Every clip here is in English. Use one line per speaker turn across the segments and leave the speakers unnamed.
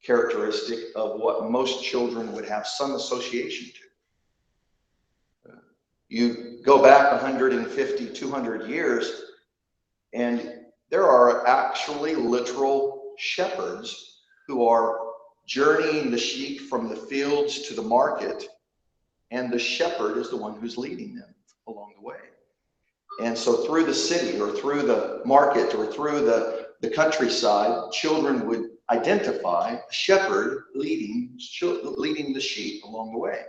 characteristic of what most children would have some association to. You go back 150, 200 years, and there are actually literal shepherds who are journeying the sheep from the fields to the market, and the shepherd is the one who's leading them along the way. And so through the city or through the market or through the countryside, children would identify a shepherd leading the sheep along the way.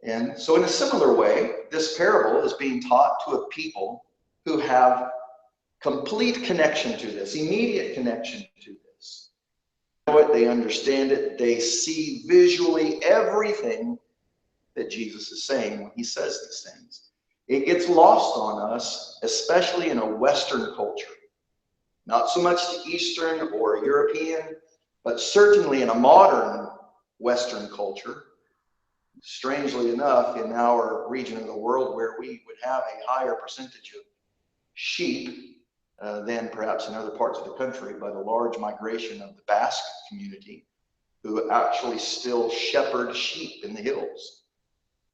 And so in a similar way, this parable is being taught to a people who have complete connection to this, immediate connection to this. They know it, they understand it, they see visually everything that Jesus is saying when he says these things. It gets lost on us, especially in a Western culture. Not so much the Eastern or European, but certainly in a modern Western culture. Strangely enough, in our region of the world where we would have a higher percentage of sheep than perhaps in other parts of the country, by the large migration of the Basque community, who actually still shepherd sheep in the hills.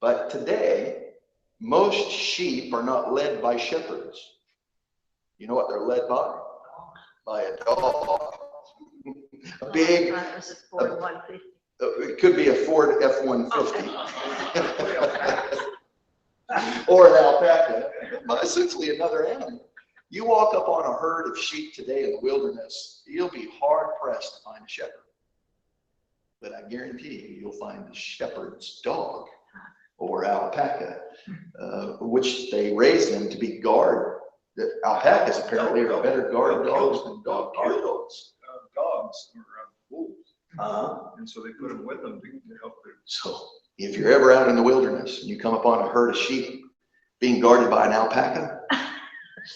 But today, most sheep are not led by shepherds. You know what they're led by? By a dog. A big, it could be a Ford F-150. Or an alpaca, but essentially another animal. You walk up on a herd of sheep today in the wilderness, you'll be hard pressed to find a shepherd. But I guarantee you'll find the shepherd's dog or alpaca, which they raise them to be guard. The alpacas apparently are better guard dogs than dogs.
Dogs are wolves, and so they put them with them to help them.
So if you're ever out in the wilderness and you come upon a herd of sheep being guarded by an alpaca,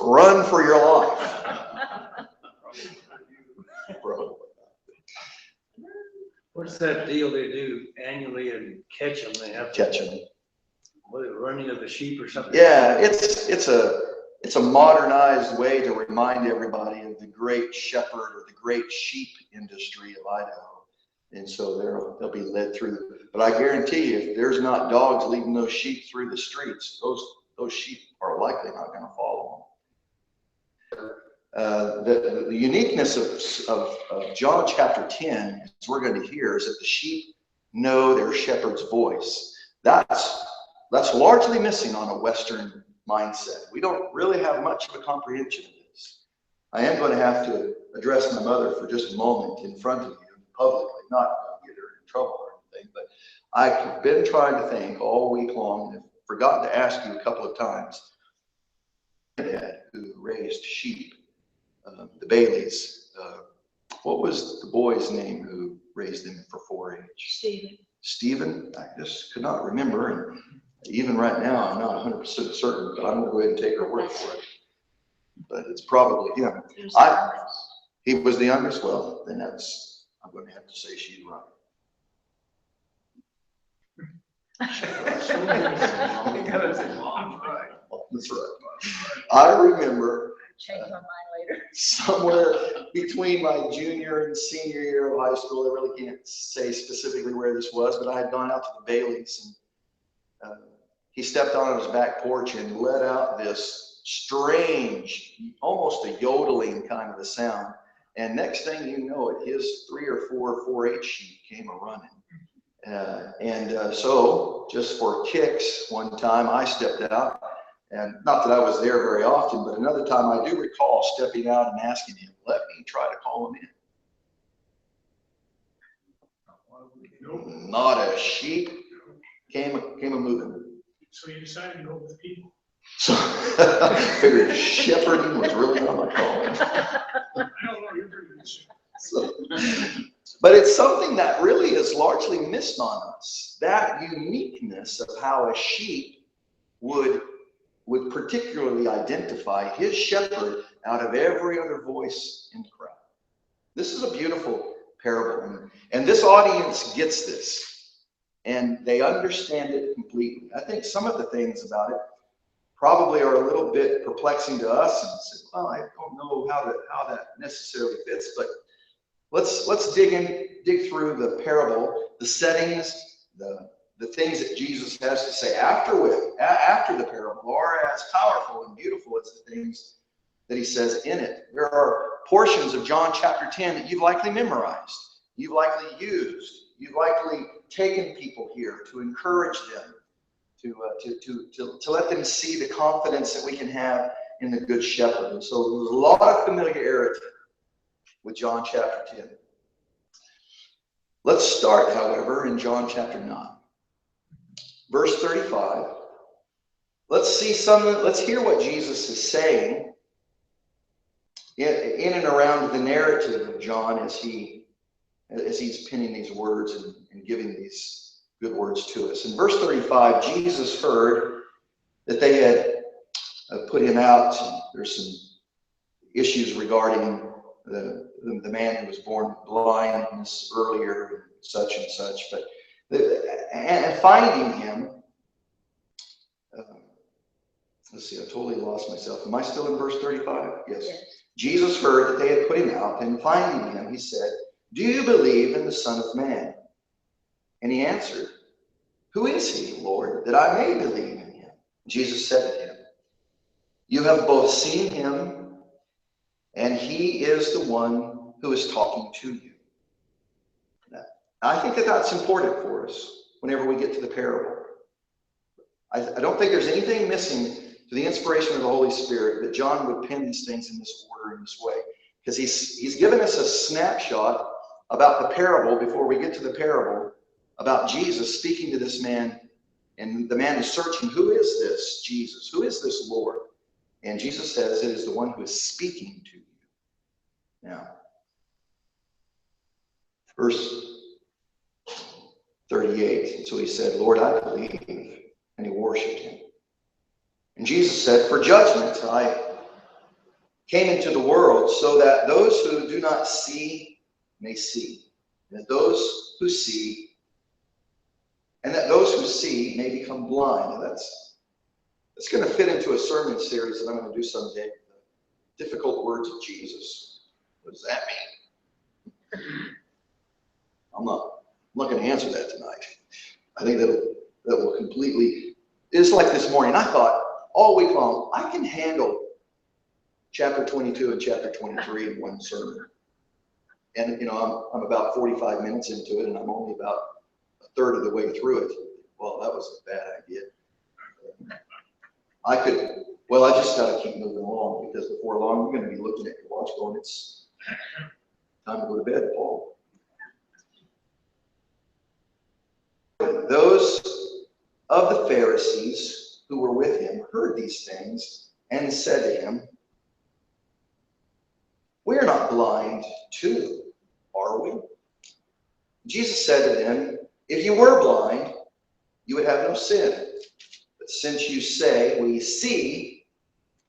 run for your life.
What's that deal they do annually and catch them? They have to
catch them.
What, running of the sheep or something?
Yeah, it's a modernized way to remind everybody of the great shepherd or the great sheep industry of Idaho. And so they'll be led through. But I guarantee you, if there's not dogs leading those sheep through the streets, those sheep are likely not going to follow them. The uniqueness of John chapter 10, as we're going to hear, is that the sheep know their shepherd's voice. That's largely missing on a Western mindset. We don't really have much of a comprehension of this. I am going to have to address my mother for just a moment in front of you publicly, not get her in trouble or anything, but I've been trying to think all week long and forgotten to ask you a couple of times. Dad, who raised sheep, the Baileys, what was the boy's name who raised them for 4-H? Stephen? I just could not remember, and even right now I'm not 100% certain, but I'm going to go ahead and take her word for it. But it's probably him. He was the youngest. Well, then I'm going to have to say she's right. That's right. I remember somewhere between my junior and senior year of high school, I really can't say specifically where this was, but I had gone out to the Baileys, and he stepped on his back porch and let out this strange, almost a yodeling kind of a sound. And next thing you know it, his 3 or 4 4-H sheep came a-running. So just for kicks, one time I stepped out, and not that I was there very often, but another time I do recall stepping out and asking him, let me try to call him in. Not a sheep came a-moving.
So you decided to go with people.
So I figured shepherding was really not my calling.
I don't know, you're pretty good.
So, but it's something that really is largely missed on us. That uniqueness of how a sheep would particularly identify his shepherd out of every other voice in the crowd. This is a beautiful parable, and this audience gets this, and they understand it completely. I think some of the things about it probably are a little bit perplexing to us, and say, well, I don't know how that necessarily fits, but let's dig through the parable, the settings, the things that Jesus has to say after the parable are as powerful and beautiful as the things that he says in it. There are portions of John chapter 10 that you've likely memorized, you've likely used, you've likely taken people here to encourage them, to let them see the confidence that we can have in the Good Shepherd. And so there's a lot of familiarity with John chapter 10. Let's start, however, in John chapter 9. Verse 35. Let's hear what Jesus is saying in and around the narrative of John as he's penning these words and giving these good words to us. In verse 35, Jesus heard that they had put him out. There's some issues regarding the man who was born blindness earlier, and such and such. But and finding him, let's see, I totally lost myself. Am I still in verse 35? Yes. Jesus heard that they had put him out, and finding him, he said, "Do you believe in the Son of Man?" And he answered, "Who is he, Lord, that I may believe in him?" Jesus said to him, "You have both seen him, and he is the one who is talking to you." Now, I think that that's important for us whenever we get to the parable. I don't think there's anything missing to the inspiration of the Holy Spirit that John would pen these things in this order, in this way. Because he's given us a snapshot about the parable before we get to the parable, about Jesus speaking to this man, and the man is searching, who is this Jesus? Who is this Lord? And Jesus says, it is the one who is speaking to you. Now, verse 38, so he said, "Lord, I believe," and he worshiped him. And Jesus said, "For judgment I came into the world, so that those who do not see may see, and that those who see may become blind." And that's going to fit into a sermon series that I'm going to do someday. The difficult words of Jesus. What does that mean? I'm not going to answer that tonight. I think that will completely. It's like this morning. I thought all week long I can handle chapter 22 and chapter 23 in one sermon. And I'm about 45 minutes into it, and I'm only about a third of the way through it. Well, that was a bad idea. I just got to keep moving along, because before long you're going to be looking at your watch going, it's time to go to bed, Paul. Those of the Pharisees who were with him heard these things and said to him, "We are not blind too, are we?" Jesus said to them, "If you were blind, you would have no sin. But since you say, 'We see,'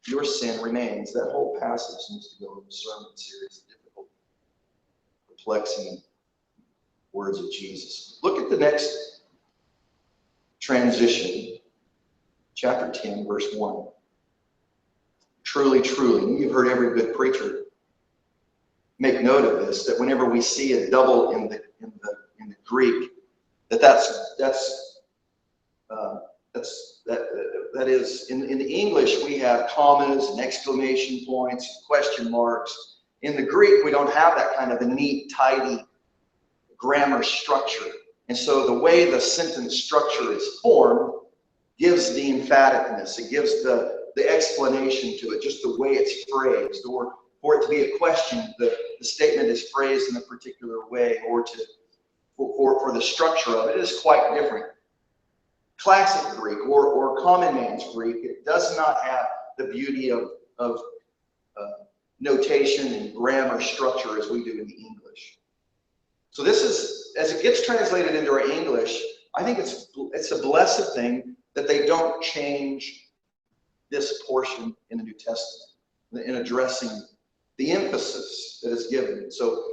your sin remains." That whole passage needs to go in the sermon series, difficult, perplexing words of Jesus. Look at the next transition, chapter 10, verse 1. Truly, truly, you've heard every good preacher make note of this, that whenever we see a double in the Greek, that is in the English we have commas and exclamation points, question marks. In the Greek we don't have that kind of a neat, tidy grammar structure, and so the way the sentence structure is formed gives the emphaticness. It gives the explanation to it, just the way it's phrased, or for it to be a question, the statement is phrased in a particular way, or for the structure of it is quite different. Classic Greek or common man's Greek, it does not have the beauty of notation and grammar structure as we do in the English. So this is, as it gets translated into our English, I think it's a blessed thing that they don't change this portion in the New Testament in addressing the emphasis that is given. So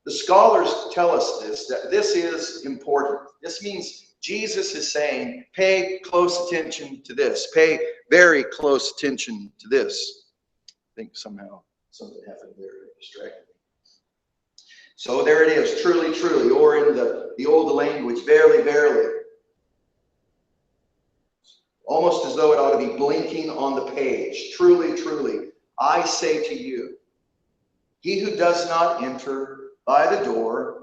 the scholars tell us that this is important. This means Jesus is saying, pay close attention to this. Pay very close attention to this. I think somehow something happened there that distracted me. So there it is, truly, truly, or in the old language, verily, verily. Almost as though it ought to be blinking on the page. Truly, truly, I say to you, he who does not enter by the door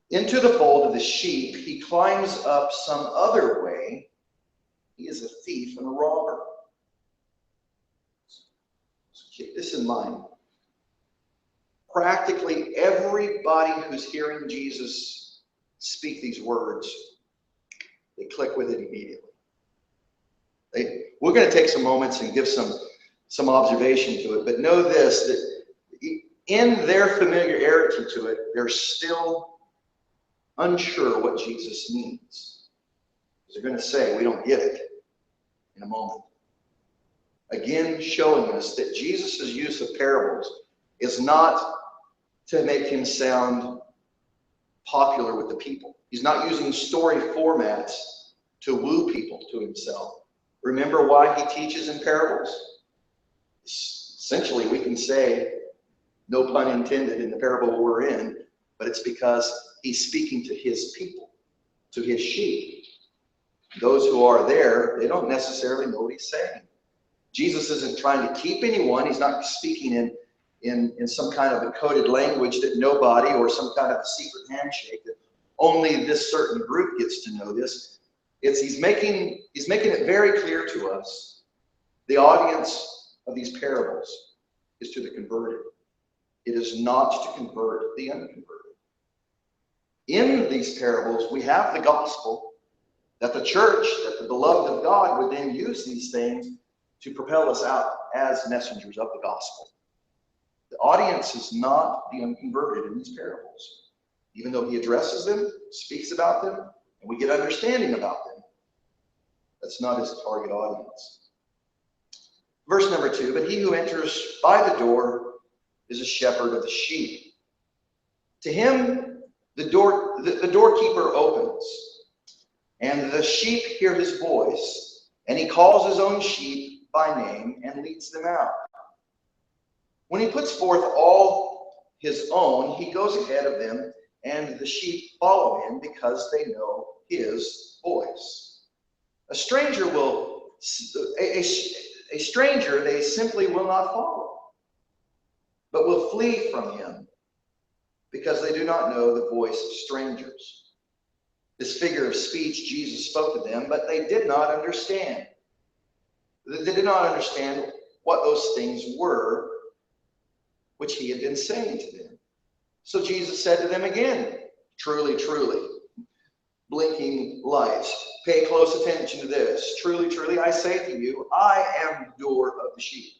into the fold of the sheep, he climbs up some other way. He is a thief and a robber. So keep this in mind. Practically everybody who's hearing Jesus speak these words, they click with it immediately. We're going to take some moments and give some observation to it, but know this, that in their familiarity to it, they're still unsure what Jesus means. They're going to say, we don't get it in a moment. Again, showing us that Jesus' use of parables is not to make him sound popular with the people. He's not using story formats to woo people to himself. Remember why he teaches in parables? Essentially, we can say, no pun intended in the parable we're in, but it's because he's speaking to his people, to his sheep. Those who are there, they don't necessarily know what he's saying. Jesus isn't trying to keep anyone. He's not speaking in some kind of a coded language that nobody, or some kind of a secret handshake that only this certain group gets to know this. He's making it very clear to us. The audience of these parables is to the converted. It is not to convert the unconverted. In these parables, we have the gospel that the church, that the beloved of God would then use these things to propel us out as messengers of the gospel. The audience is not the unconverted in these parables. Even though he addresses them, speaks about them, and we get understanding about them, that's not his target audience. Verse number 2, but he who enters by the door is a shepherd of the sheep. To him, the doorkeeper opens, and the sheep hear his voice, and he calls his own sheep by name and leads them out. When he puts forth all his own, he goes ahead of them, and the sheep follow him because they know his voice. A stranger they simply will not follow, but will flee from him because they do not know the voice of strangers. This figure of speech Jesus spoke to them, but they did not understand. They did not understand what those things were which he had been saying to them. So Jesus said to them again, truly, truly, blinking lights. Pay close attention to this. Truly, truly, I say to you, I am the door of the sheep.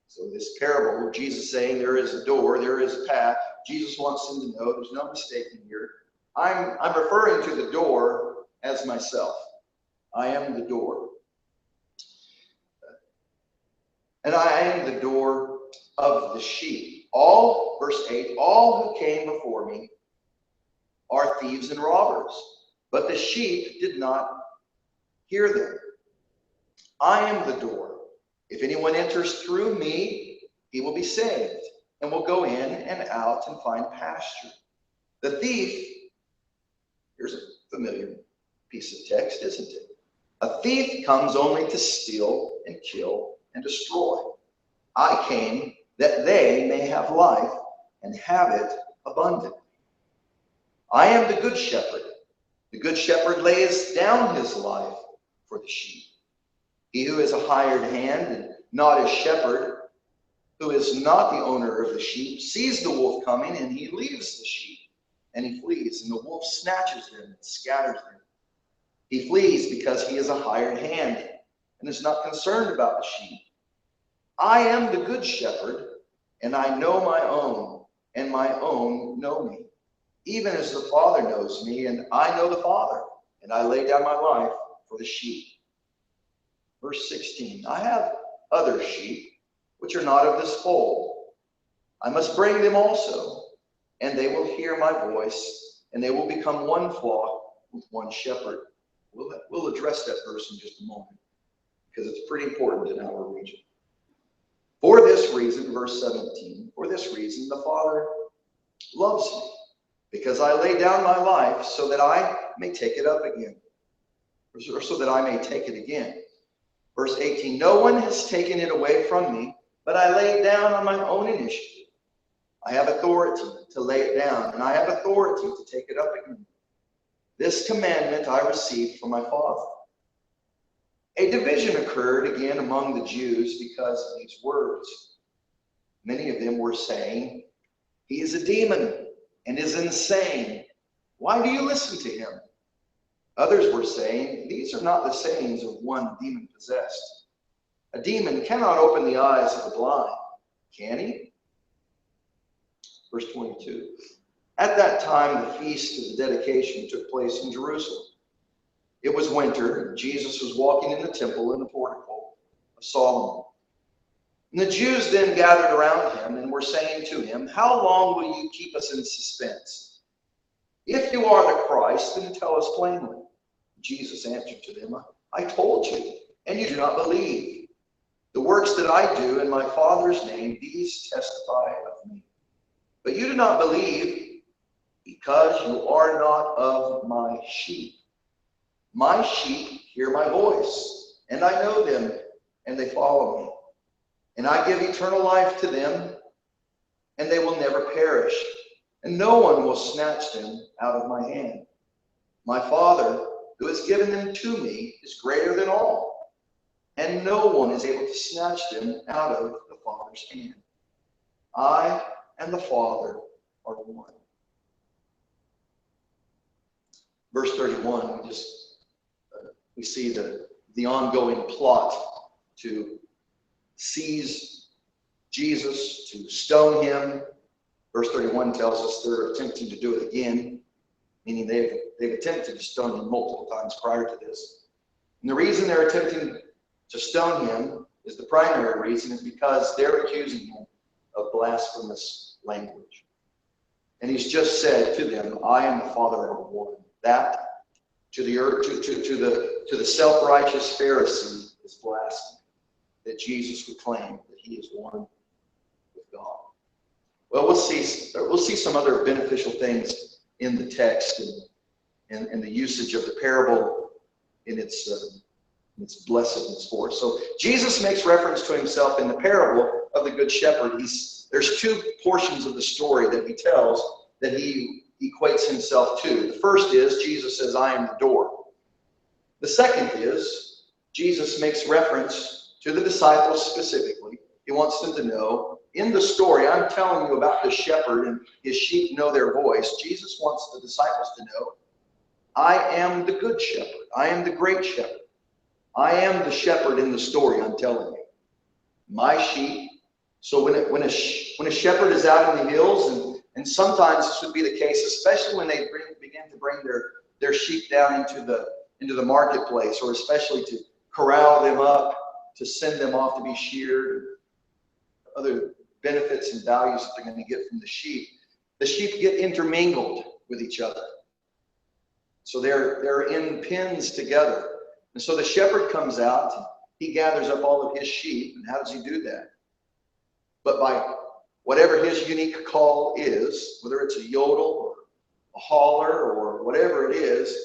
So this parable, Jesus saying there is a door, there is a path. Jesus wants them to know there's no mistaking here. I'm referring to the door as myself. I am the door. And I am the door of the sheep. Verse 8, all who came before me are thieves and robbers, but the sheep did not hear them. I am the door. If anyone enters through me, he will be saved, and will go in and out and find pasture. The thief, here's a familiar piece of text, isn't it? A thief comes only to steal and kill and destroy. I came that they may have life and have it abundantly. I am the good shepherd. The good shepherd lays down his life for the sheep. He who is a hired hand and not a shepherd, who is not the owner of the sheep, sees the wolf coming, and he leaves the sheep, and he flees, and the wolf snatches them and scatters them. He flees because he is a hired hand and is not concerned about the sheep. I am the good shepherd, and I know my own, and my own know me. Even as the Father knows me, and I know the Father, and I lay down my life for the sheep. Verse 16, I have other sheep, which are not of this fold. I must bring them also, and they will hear my voice, and they will become one flock with one shepherd. We'll address that verse in just a moment, because it's pretty important in our region. For this reason, verse 17, for this reason, the Father loves me, because I lay down my life so that I may take it up again, or so that I may take it again. Verse 18, no one has taken it away from me, but I lay it down on my own initiative. I have authority to lay it down, and I have authority to take it up again. This commandment I received from my Father. A division occurred again among the Jews because of these words. Many of them were saying, he is a demon and is insane. Why do you listen to him? Others were saying, these are not the sayings of one demon-possessed. A demon cannot open the eyes of the blind, can he? Verse 22. At that time, the feast of the dedication took place in Jerusalem. It was winter, and Jesus was walking in the temple in the portico of Solomon. And the Jews then gathered around him and were saying to him, how long will you keep us in suspense? If you are the Christ, then tell us plainly. Jesus answered to them, I told you, and you do not believe. The works that I do in my Father's name, these testify of me. But you do not believe because you are not of my sheep. My sheep hear my voice, and I know them, and they follow me. And I give eternal life to them, and they will never perish, and no one will snatch them out of my hand. My Father, who has given them to me, is greater than all, and no one is able to snatch them out of the Father's hand. I and the Father are one. Verse 31, we see the ongoing plot to seize Jesus, to stone him. Verse 31 tells us they're attempting to do it again, meaning they've attempted to stone him multiple times prior to this. And the reason they're attempting to stone him is the primary reason is because they're accusing him of blasphemous language. And he's just said to them, I am the Father of one. That to the self-righteous Pharisee is blasphemy, that Jesus would claim that he is one with God. Well, we'll see some other beneficial things in the text and the usage of the parable in its blessedness for us. So Jesus makes reference to himself in the parable of the Good Shepherd. There's two portions of the story that he tells that he equates himself to. The first is Jesus says, I am the door. The second is Jesus makes reference to the disciples specifically. He wants them to know, in the story, I'm telling you about the shepherd and his sheep know their voice. Jesus wants the disciples to know, I am the good shepherd. I am the great shepherd. I am the shepherd in the story I'm telling you. My sheep. So when a shepherd is out in the hills, and sometimes this would be the case, especially when they begin to bring their sheep down into the marketplace, or especially to corral them up, to send them off to be sheared, other benefits and values that they're going to get from the sheep. The sheep get intermingled with each other. So they're in pens together. And so the shepherd comes out, he gathers up all of his sheep. And how does he do that? But by whatever his unique call is, whether it's a yodel or a holler or whatever it is,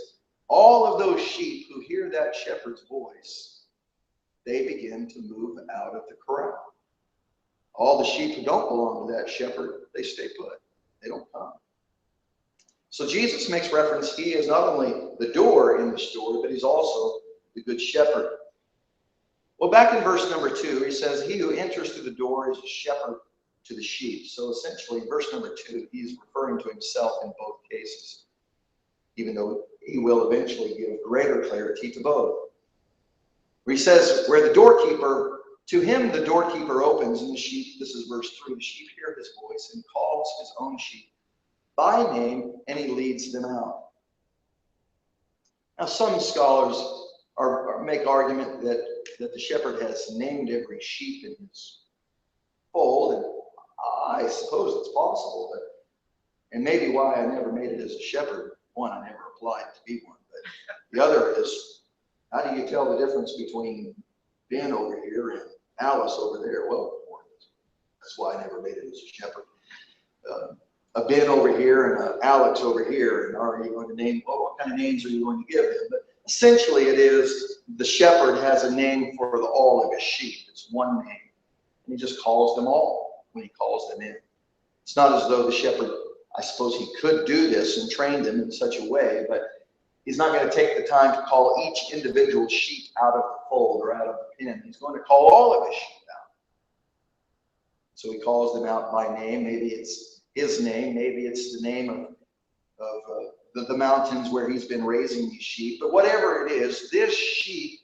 all of those sheep who hear that shepherd's voice, they begin to move out of the corral. All the sheep who don't belong to that shepherd, they stay put. They don't come. So Jesus makes reference, he is not only the door in the story, but he's also the good shepherd. Well, back in verse number 2, he says, he who enters through the door is a shepherd to the sheep. So essentially, in verse number 2, he's referring to himself in both cases, even though he will eventually give greater clarity to both. Where he says, where the doorkeeper, to him the doorkeeper opens, and the sheep, this is verse 3, the sheep hear his voice and calls his own sheep by name, and he leads them out. Now, some scholars make argument that the shepherd has named every sheep in his fold, and I suppose it's possible, and maybe why I never made it as a shepherd. One, I never applied to be one, but the other is, how do you tell the difference between Ben over here and Alice over there? Well, that's why I never made it as a shepherd. a Ben over here and a Alex over here, and are you going to name, well, what kind of names are you going to give them? But essentially it is the shepherd has a name for all of his sheep. It's one name. And he just calls them all when he calls them in. It's not as though the shepherd, I suppose he could do this and train them in such a way, but he's not going to take the time to call each individual sheep out of the fold or out of the pen. He's going to call all of his sheep out. So he calls them out by name. Maybe it's his name. Maybe it's the name of the mountains where he's been raising these sheep. But whatever it is, this sheep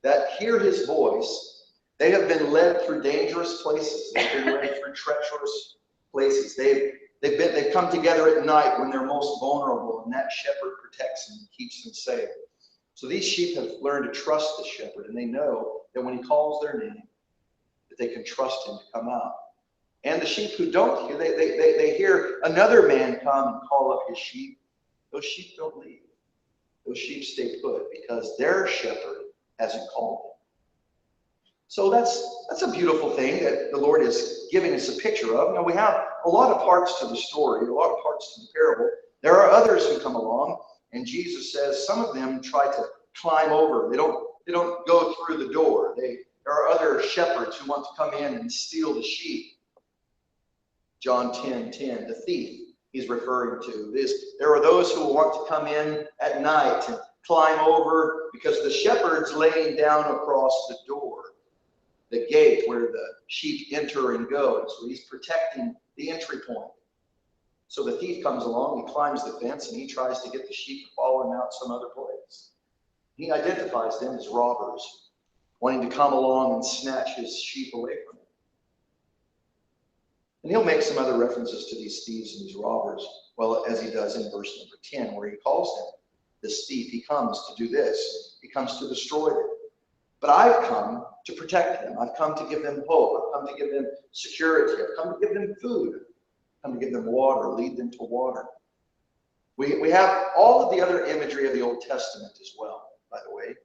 that hear his voice, they have been led through dangerous places. They've been led through treacherous places. They've come together at night when they're most vulnerable, and that shepherd protects them and keeps them safe. So these sheep have learned to trust the shepherd, and they know that when he calls their name, that they can trust him to come out. And the sheep who don't hear, they hear another man come and call up his sheep. Those sheep don't leave. Those sheep stay put because their shepherd hasn't called them. So that's a beautiful thing that the Lord is giving us a picture of. Now we have a lot of parts to the story, a lot of parts to the parable. There are others who come along, and Jesus says some of them try to climb over. They don't go through the door. There are other shepherds who want to come in and steal the sheep. John 10:10, the thief he's referring to. There are those who want to come in at night and climb over because the shepherd's laying down across the door, the gate where the sheep enter and go. So he's protecting the entry point. So the thief comes along, he climbs the fence, and he tries to get the sheep to follow him out some other place. He identifies them as robbers, wanting to come along and snatch his sheep away from him. And he'll make some other references to these thieves and these robbers, well, as he does in verse number 10, where he calls them this thief. He comes to do this. He comes to destroy them. But I've come to protect them. I've come to give them hope. I've come to give them security. I've come to give them food. I've come to give them water, lead them to water. We have all of the other imagery of the Old Testament as well, by the way.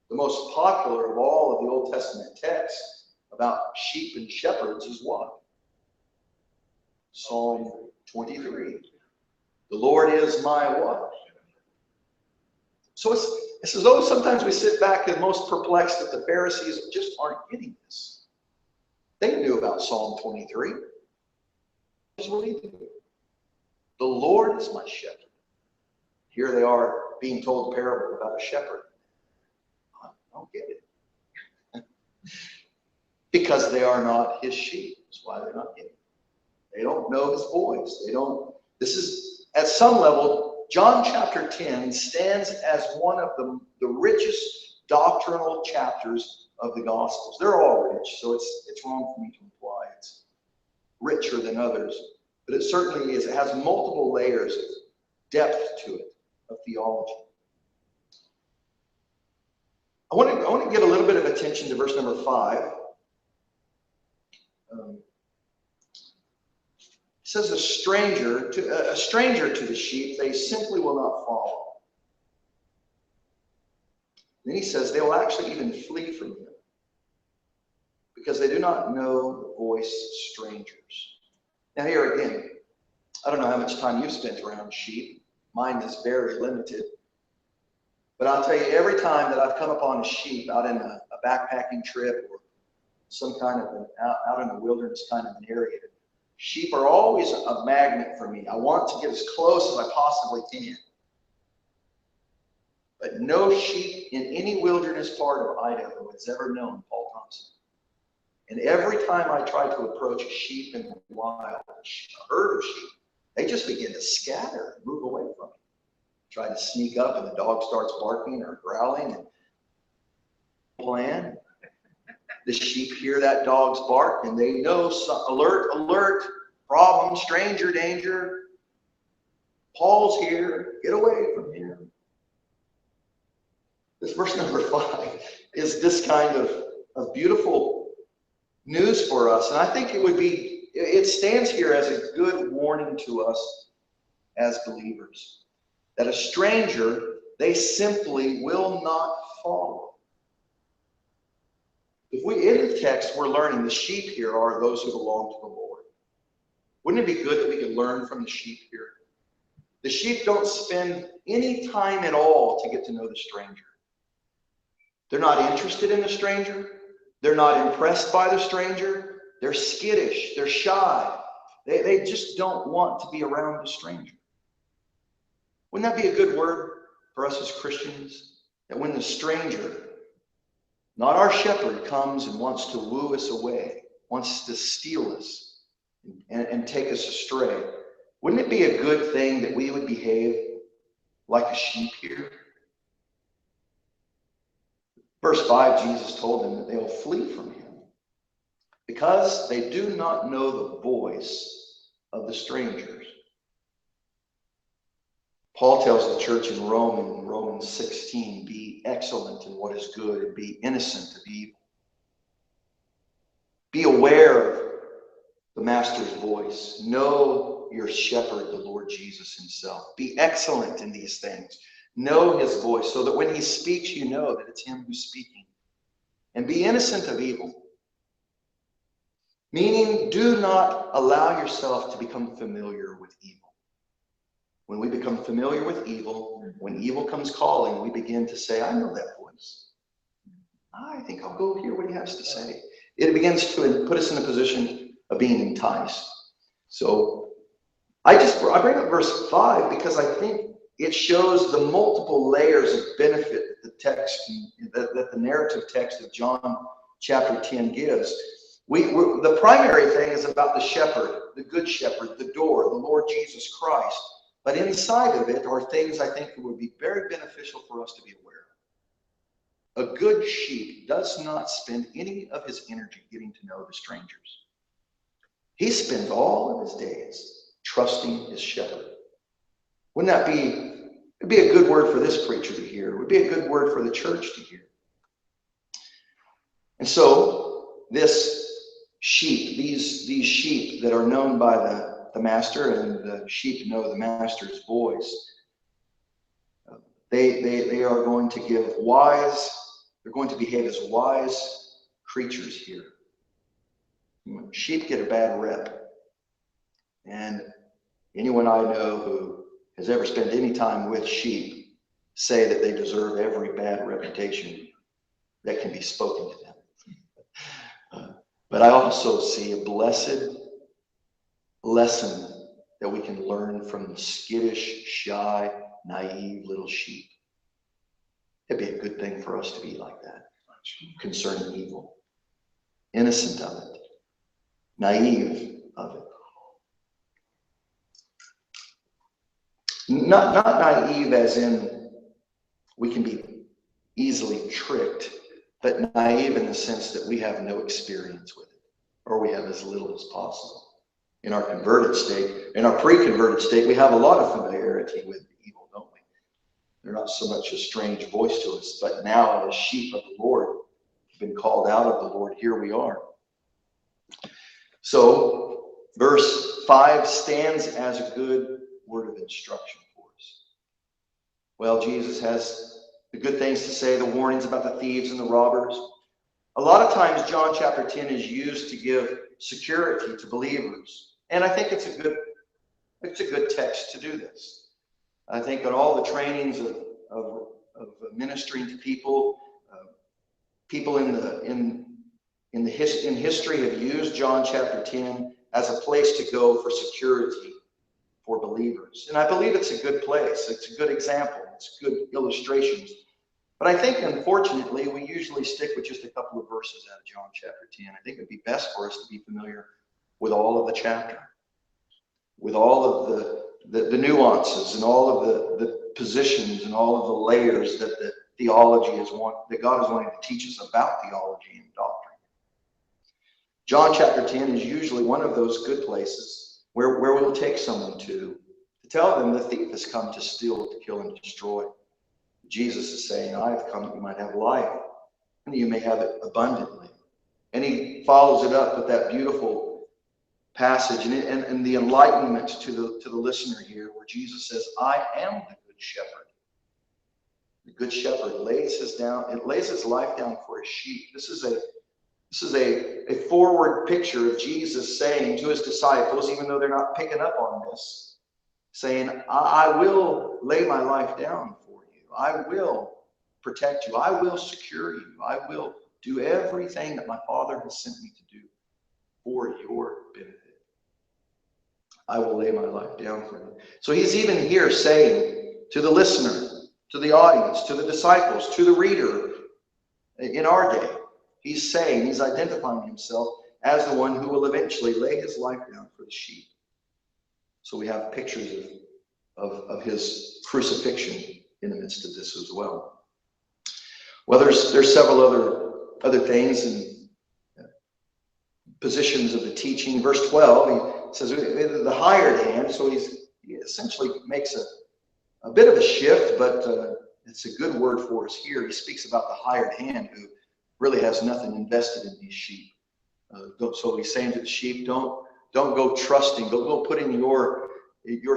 The most popular of all of the Old Testament texts about sheep and shepherds is what? Psalm 23. The Lord is my what? So it's as though sometimes we sit back and most perplexed that the Pharisees just aren't getting this. They knew about Psalm 23. Here's what he did. The Lord is my shepherd. Here they are being told a parable about a shepherd. I don't get it. Because they are not his sheep. That's why they're not getting it. They don't know his voice. This is, at some level, John chapter 10 stands as one of the richest doctrinal chapters of the Gospels. They're all rich, so it's wrong for me to imply it's richer than others. But it certainly is. It has multiple layers of depth to it, of theology. I want to give a little bit of attention to verse number 5. It says, a stranger to the sheep, they simply will not follow. Then he says they will actually even flee from him because they do not know the voice of strangers. Now here again, I don't know how much time you've spent around sheep. Mine is very limited. But I'll tell you, every time that I've come upon a sheep out in a backpacking trip or some kind of out in the wilderness kind of an area, sheep are always a magnet for me. I want to get as close as I possibly can. But no sheep in any wilderness part of Idaho has ever known Paul Thompson. And every time I try to approach a sheep in the wild, a herd of sheep, they just begin to scatter and move away from me. Try to sneak up and the dog starts barking or growling and plan. The sheep hear that dog's bark and they know, alert, alert, problem, stranger, danger. Paul's here, get away from him. This verse number 5 is this kind of beautiful news for us. And I think it stands here as a good warning to us as believers. That a stranger, they simply will not follow. In the text, we're learning the sheep here are those who belong to the Lord. Wouldn't it be good that we could learn from the sheep here? The sheep don't spend any time at all to get to know the stranger. They're not interested in the stranger. They're not impressed by the stranger. They're skittish. They're shy. They just don't want to be around the stranger. Wouldn't that be a good word for us as Christians? That when the stranger, not our shepherd, comes and wants to woo us away, wants to steal us and take us astray, wouldn't it be a good thing that we would behave like a sheep here? Verse 5, Jesus told them that they'll flee from him because they do not know the voice of the strangers. Paul tells the church in Romans 16, be excellent in what is good and be innocent of evil. Be aware of the Master's voice. Know your shepherd, the Lord Jesus himself. Be excellent in these things. Know his voice so that when he speaks, you know that it's him who's speaking. And be innocent of evil. Meaning, do not allow yourself to become familiar with evil. When we become familiar with evil, when evil comes calling, we begin to say, I know that voice. I think I'll go hear what he has to say. It begins to put us in a position of being enticed. So I bring up verse 5 because I think it shows the multiple layers of benefit that the narrative text of John chapter 10 gives. The primary thing is about the shepherd, the good shepherd, the door, the Lord Jesus Christ. But inside of it are things I think that would be very beneficial for us to be aware of. A good sheep does not spend any of his energy getting to know the strangers. He spends all of his days trusting his shepherd. Wouldn't that be, it'd be a good word for this preacher to hear. It would be a good word for the church to hear. And so this sheep, these sheep that are known by the master, and the sheep know the master's voice, they are going to they're going to behave as wise creatures here. Sheep get a bad rep. And anyone I know who has ever spent any time with sheep say that they deserve every bad reputation that can be spoken to them. But I also see a blessed lesson that we can learn from the skittish, shy, naive little sheep. It'd be a good thing for us to be like that concerning evil. Innocent of it. Naive of it. Not naive as in we can be easily tricked, but naive in the sense that we have no experience with it, or we have as little as possible. In our converted state, in our pre-converted state, we have a lot of familiarity with evil, don't we? They're not so much a strange voice to us, but now as sheep of the Lord, been called out of the Lord, here we are. So verse 5 stands as a good word of instruction for us. Well, Jesus has the good things to say, the warnings about the thieves and the robbers. A lot of times John chapter 10 is used to give security to believers. And I think it's a good text to do this. I think in all the trainings of ministering to people, people in history have used John chapter 10 as a place to go for security for believers. And I believe it's a good place. It's a good example. It's good illustrations. But I think, unfortunately, we usually stick with just a couple of verses out of John chapter 10. I think it would be best for us to be familiar with all of the chapter, with all of the nuances and all of the positions and all of the layers that the theology that God is wanting to teach us about theology and doctrine. John chapter 10 is usually one of those good places where we'll take someone to tell them the thief has come to steal, to kill, and destroy. Jesus is saying, I have come that you might have life, and you may have it abundantly. And he follows it up with that beautiful passage and the enlightenment to the listener here, where Jesus says, I am the good shepherd. The good shepherd lays his life down for his sheep. This is This is a forward picture of Jesus saying to his disciples, even though they're not picking up on this, saying, I will lay my life down for you. I will protect you. I will secure you. I will do everything that my Father has sent me to do for your benefit. I will lay my life down for you. So he's even here saying to the listener, to the audience, to the disciples, to the reader in our day, he's saying, he's identifying himself as the one who will eventually lay his life down for the sheep. So we have pictures of his crucifixion in the midst of this as well. Well, there's several other things and positions of the teaching. Verse 12, he says the hired hand. So he essentially makes a bit of a shift, but it's a good word for us here. He speaks about the hired hand who really has nothing invested in these sheep. So he's saying to the sheep, don't go trusting, go putting your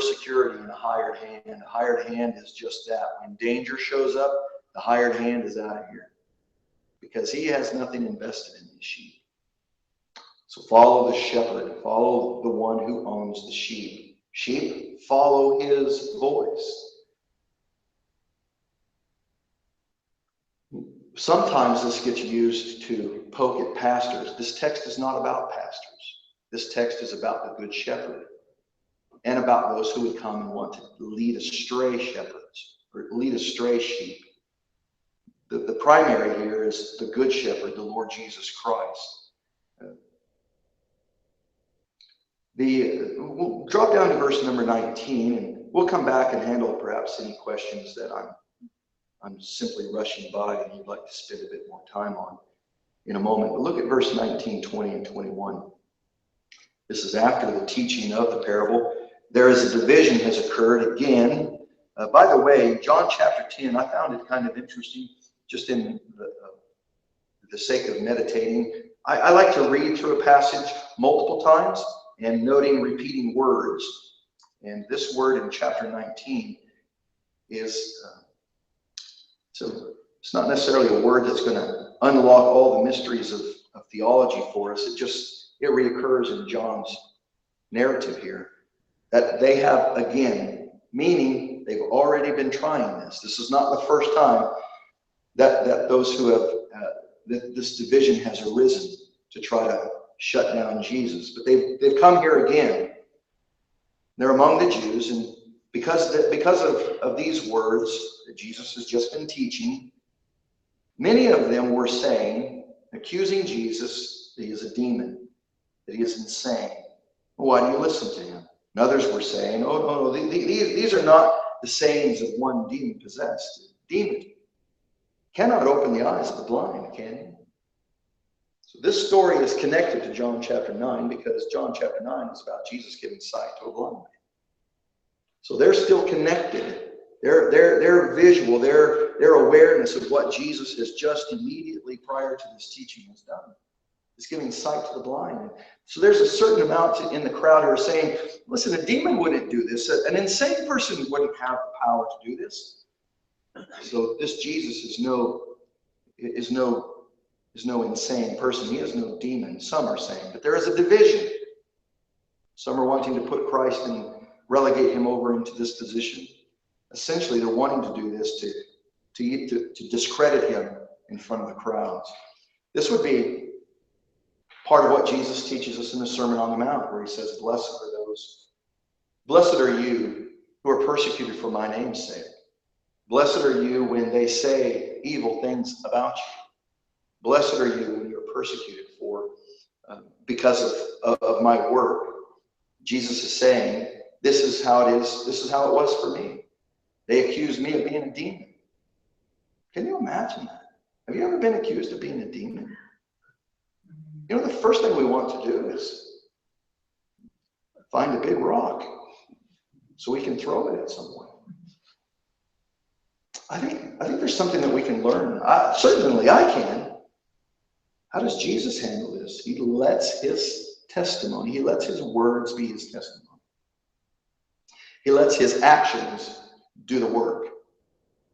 security in a hired hand. A hired hand is just that. When danger shows up, the hired hand is out of here because he has nothing invested in these sheep. So follow the shepherd, follow the one who owns the sheep. Sheep, follow his voice. Sometimes this gets used to poke at pastors. This text is not about pastors. This text is about the good shepherd and about those who would come and want to lead astray shepherds or lead astray sheep. The primary here is the good shepherd, the Lord Jesus Christ. We'll drop down to verse number 19, and we'll come back and handle perhaps any questions that I'm simply rushing by and you'd like to spend a bit more time on in a moment. But look at verse 19, 20, and 21. This is after the teaching of the parable. There is a division has occurred again. By the way, John chapter 10, I found it kind of interesting, just in the sake of meditating. I like to read through a passage multiple times and noting repeating words. And this word in chapter 19 is, so it's not necessarily a word that's going to unlock all the mysteries of theology for us. It reoccurs in John's narrative here. That they have, again, meaning they've already been trying this. This is not the first time that those who have, that this division has arisen to try to shut down Jesus. But they've come here again. They're among the Jews, and because of these words that Jesus has just been teaching, many of them were saying, accusing Jesus that he is a demon, that he is insane. Why do you listen to him? And others were saying, oh, no, these are not the sayings of one demon-possessed. Demon cannot open the eyes of the blind, can he? So this story is connected to John chapter 9 because John chapter 9 is about Jesus giving sight to a blind man. So they're still connected. Their visual, their awareness of what Jesus has just immediately prior to this teaching has done is giving sight to the blind. So there's a certain amount in the crowd who are saying, listen, a demon wouldn't do this. An insane person wouldn't have the power to do this. So this Jesus is no insane person. He is no demon, some are saying. But there is a division. Some are wanting to put Christ and relegate him over into this position. Essentially, they're wanting to do this to discredit him in front of the crowds. This would be part of what Jesus teaches us in the Sermon on the Mount, where he says, blessed are you who are persecuted for my name's sake. Blessed are you when they say evil things about you. Blessed are you when you're persecuted because of my work. Jesus is saying, this is how it is. This is how it was for me. They accused me of being a demon. Can you imagine that? Have you ever been accused of being a demon? You know, the first thing we want to do is find a big rock so we can throw it at someone. I think there's something that we can learn. Certainly I can. How does Jesus handle this? He lets his testimony, he lets his words be his testimony. He lets his actions do the work.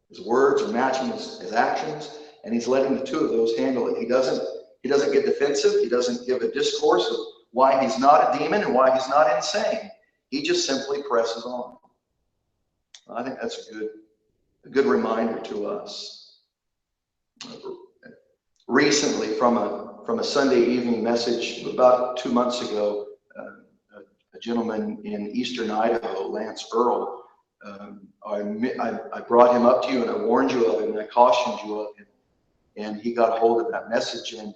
His words are matching his actions, and he's letting the two of those handle it. He doesn't He doesn't get defensive. He doesn't give a discourse of why he's not a demon and why he's not insane. He just simply presses on. I think that's a good reminder to us. Recently, from a Sunday evening message about 2 months ago, a gentleman in eastern Idaho, Lance Earl, I brought him up to you and I warned you of him and I cautioned you of him. And he got a hold of that message and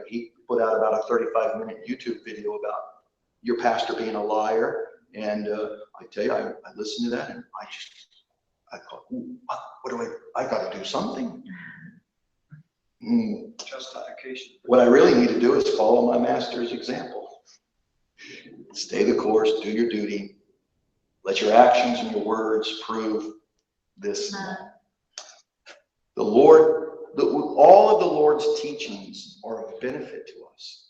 he put out about a 35-minute YouTube video about your pastor being a liar. And I tell you, I listened to that and I thought, I got to do something.
Justification.
What I really need to do is follow my master's example. Stay the course, do your duty. Let your actions and your words prove this. The Lord, all of the Lord's teachings are of benefit to us.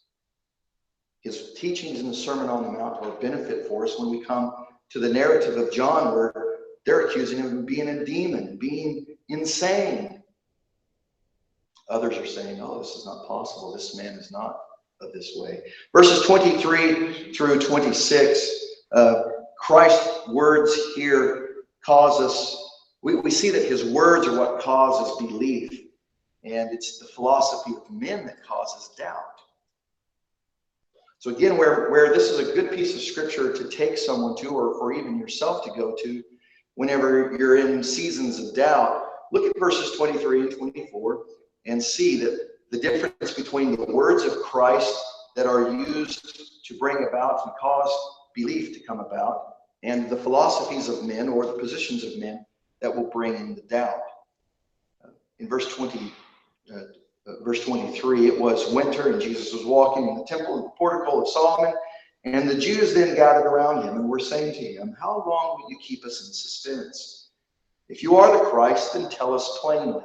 His teachings in the Sermon on the Mount are of benefit for us when we come to the narrative of John where they're accusing him of being a demon, being insane. Others are saying, oh, this is not possible. This man is not of this way. Verses 23 through 26, Christ's words here cause us, we see that his words are what causes belief. And it's the philosophy of men that causes doubt. So again, where this is a good piece of scripture to take someone to, or even yourself to go to, whenever you're in seasons of doubt, look at verses 23 and 24 and see that the difference between the words of Christ that are used to bring about and cause belief to come about, and the philosophies of men or the positions of men that will bring in the doubt. In verse 23, it was winter and Jesus was walking in the temple in the portico of Solomon, and the Jews then gathered around him and were saying to him, how long will you keep us in suspense? If you are the Christ, then tell us plainly.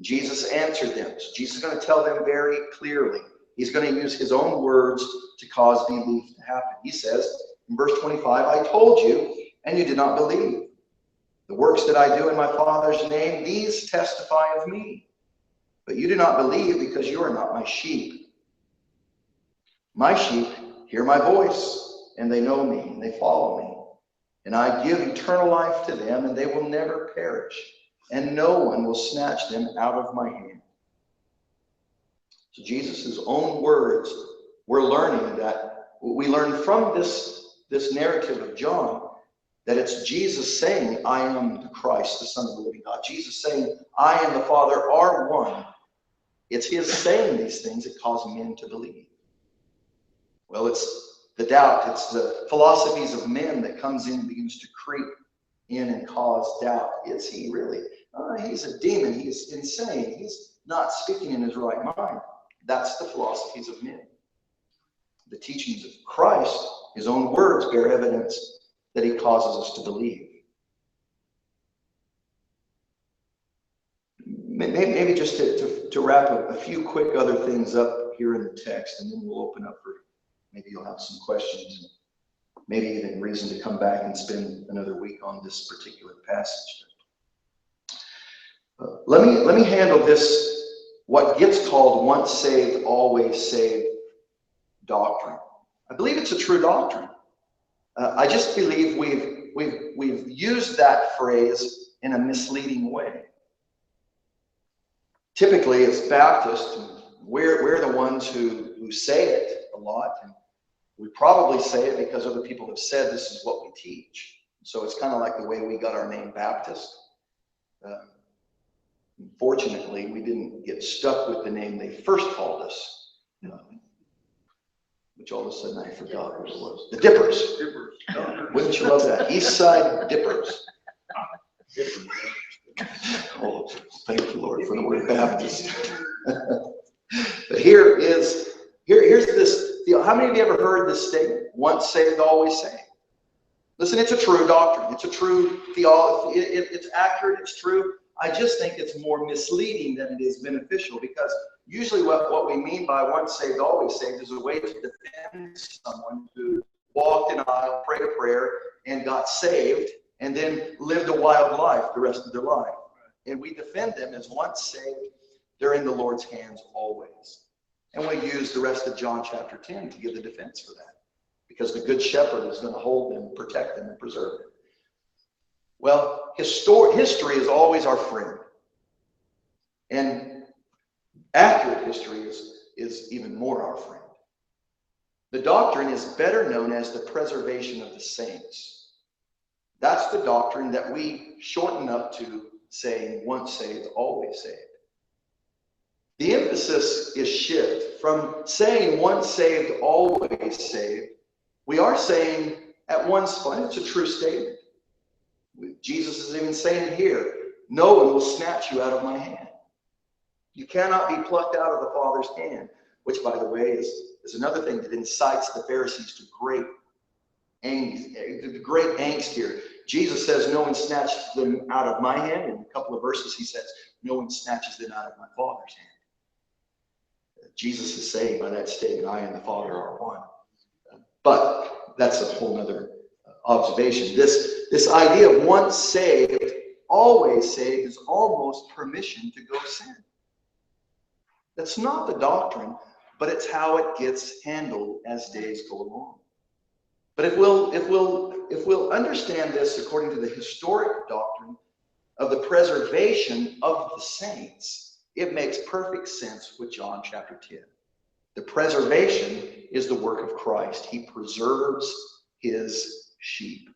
Jesus answered them. So Jesus is going to tell them very clearly. He's going to use his own words to cause belief to happen. He says in verse 25, I told you, and you did not believe. The works that I do in my Father's name, these testify of me. But you do not believe because you are not my sheep. My sheep hear my voice, and they know me, and they follow me. And I give eternal life to them, and they will never perish, and no one will snatch them out of my hand. So Jesus' own words, we're learning that, we learn from this narrative of John, that it's Jesus saying, I am the Christ, the Son of the living God. Jesus saying, I and the Father are one. It's his saying these things that cause men to believe. Well, it's the doubt, it's the philosophies of men that comes in and begins to creep in and cause doubt. Is he really? He's a demon. He's insane. He's not speaking in his right mind. That's the philosophies of men. The teachings of Christ, his own words, bear evidence that he causes us to believe. Maybe just to wrap a few quick other things up here in the text, and then we'll open up for, maybe you'll have some questions, and maybe even reason to come back and spend another week on this particular passage. Let me handle this, what gets called once saved, always saved doctrine. I believe it's a true doctrine. I just believe we've used that phrase in a misleading way. Typically, as Baptists, we're the ones who say it a lot, and we probably say it because other people have said this is what we teach. So it's kind of like the way we got our name Baptist. Fortunately, we didn't get stuck with the name they first called us, which all of a sudden I forgot what it was. The Dippers. Wouldn't you love that? East Side Dippers. Oh, thank you, Lord, for the word Baptist. But here's this. How many of you ever heard this statement? Once saved, always saved. Listen, it's a true doctrine. It's a true theology. It's accurate. It's true. I just think it's more misleading than it is beneficial, because usually what we mean by once saved, always saved is a way to defend someone who walked an aisle, prayed a prayer, and got saved, and then lived a wild life the rest of their life. And we defend them as once saved, they're in the Lord's hands always. And we use the rest of John chapter 10 to give the defense for that, because the good shepherd is going to hold them, protect them, and preserve them. Well, history is always our friend. And accurate history is even more our friend. The doctrine is better known as the preservation of the saints. That's the doctrine that we shorten up to saying, once saved, always saved. The emphasis is shift from saying once saved, always saved. We are saying at one spot, it's a true statement. Jesus is even saying here, no one will snatch you out of my hand. You cannot be plucked out of the Father's hand, which, by the way, is another thing that incites the Pharisees to great angst here. Jesus says, no one snatches them out of my hand. In a couple of verses, he says, no one snatches them out of my Father's hand. Jesus is saying by that statement, I and the Father are one. But that's a whole other observation. This idea of once saved, always saved is almost permission to go sin. That's not the doctrine, but it's how it gets handled as days go along. But if we'll understand this according to the historic doctrine of the preservation of the saints, it makes perfect sense with John chapter 10. The preservation is the work of Christ. He preserves his sheep.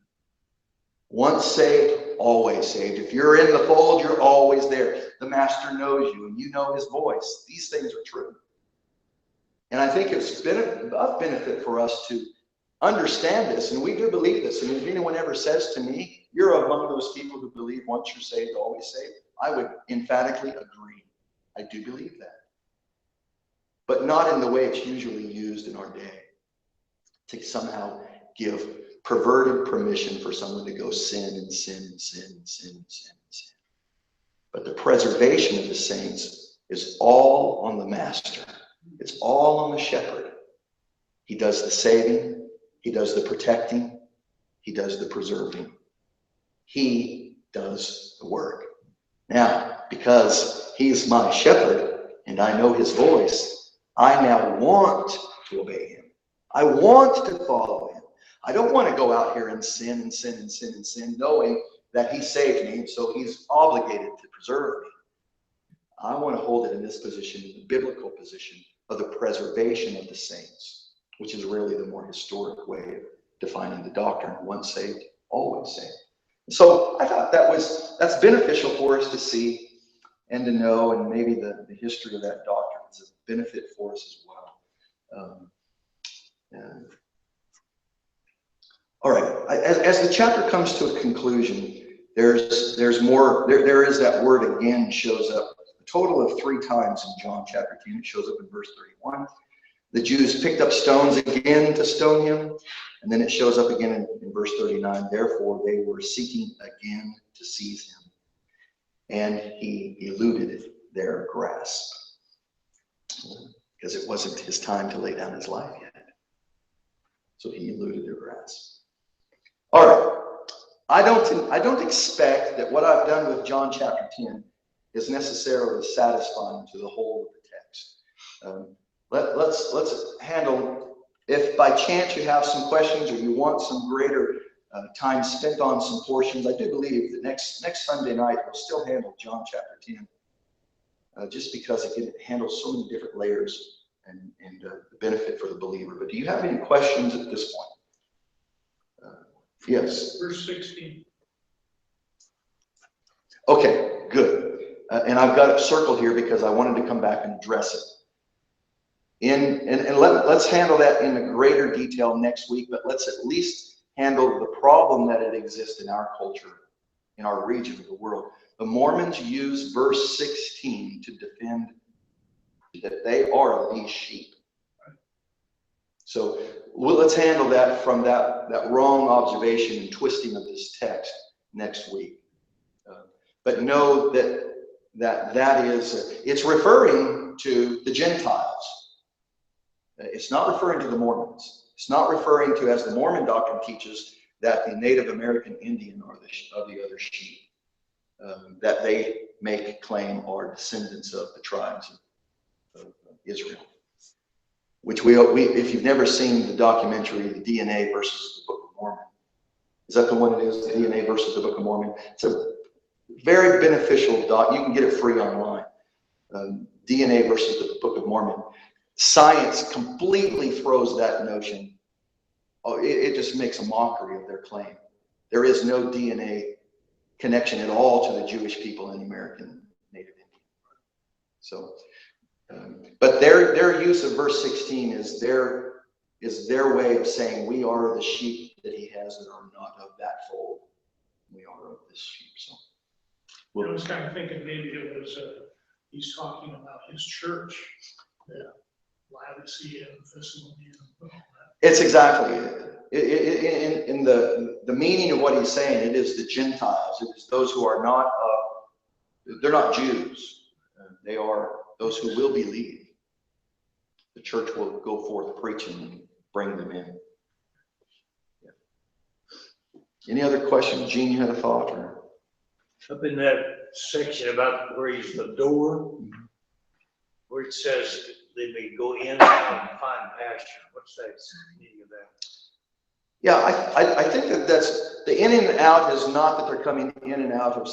Once saved, always saved. If you're in the fold, you're always there. The master knows you and you know his voice. These things are true. And I think it's been of benefit for us to understand this, and we do believe this. And if anyone ever says to me, you're among those people who believe once you're saved, always saved, I would emphatically agree. I do believe that. But not in the way it's usually used in our day, to somehow give perverted permission for someone to go sin and sin and sin and sin and sin and sin. But the preservation of the saints is all on the master. It's all on the shepherd. He does the saving. He does the protecting. He does the preserving. He does the work. Now, because he's my shepherd and I know his voice, I now want to obey him. I want to follow him. I don't want to go out here and sin and sin and sin and sin, knowing that he saved me, and so he's obligated to preserve me. I want to hold it in this position, in the biblical position of the preservation of the saints, which is really the more historic way of defining the doctrine, once saved, always saved. So I thought that's beneficial for us to see and to know, and maybe the history of that doctrine is a benefit for us as well. All right, as the chapter comes to a conclusion, there's more. There is that word again shows up a total of 3 times in John chapter 10. It shows up in verse 31. The Jews picked up stones again to stone him. And then it shows up again in verse 39. Therefore, they were seeking again to seize him. And he eluded their grasp, because it wasn't his time to lay down his life yet. So he eluded their grasp. All right. I don't expect that what I've done with John chapter 10 is necessarily satisfying to the whole of the text. Let's handle. If by chance you have some questions or you want some greater time spent on some portions, I do believe that next Sunday night we'll still handle John chapter 10, just because it handles so many different layers and the benefit for the believer. But do you have any questions at this point? Yes.
Verse 16.
Okay, good. And I've got it circled here because I wanted to come back and address it. Let's handle that in greater detail next week, but let's at least handle the problem that it exists in our culture, in our region of the world. The Mormons use verse 16 to defend that they are the sheep. So let's handle that from that wrong observation and twisting of this text next week. But know that is, it's referring to the Gentiles. It's not referring to the Mormons. It's not referring to, as the Mormon doctrine teaches, that the Native American Indian are the other sheep, that they make claim are descendants of the tribes of Israel. which if you've never seen the documentary, the DNA versus the Book of Mormon, is that the one it is? The DNA versus the Book of Mormon. It's a very beneficial doc. You can get it free online. DNA versus the Book of Mormon. Science completely throws that notion. Oh, it just makes a mockery of their claim. There is no DNA connection at all to the Jewish people and American Native Indian. So, but their use of verse 16 is their way of saying we are the sheep that he has that are not of that fold. We are of this sheep. So,
I was kind of thinking maybe it was, he's talking about his church, the Laodicea and Thessalonian and all that.
it's exactly it. In the meaning of what he's saying, it is the Gentiles. It is those who are not they're not Jews. They are those who will believe. The church will go forth preaching and bring them in. Yeah. Any other questions? Gene, you had a thought? Or?
Up in that section about where he's the door, where it says they may go in and find pasture. What's that meaning of that?
Yeah, I think that's the in and out is not that they're coming in and out of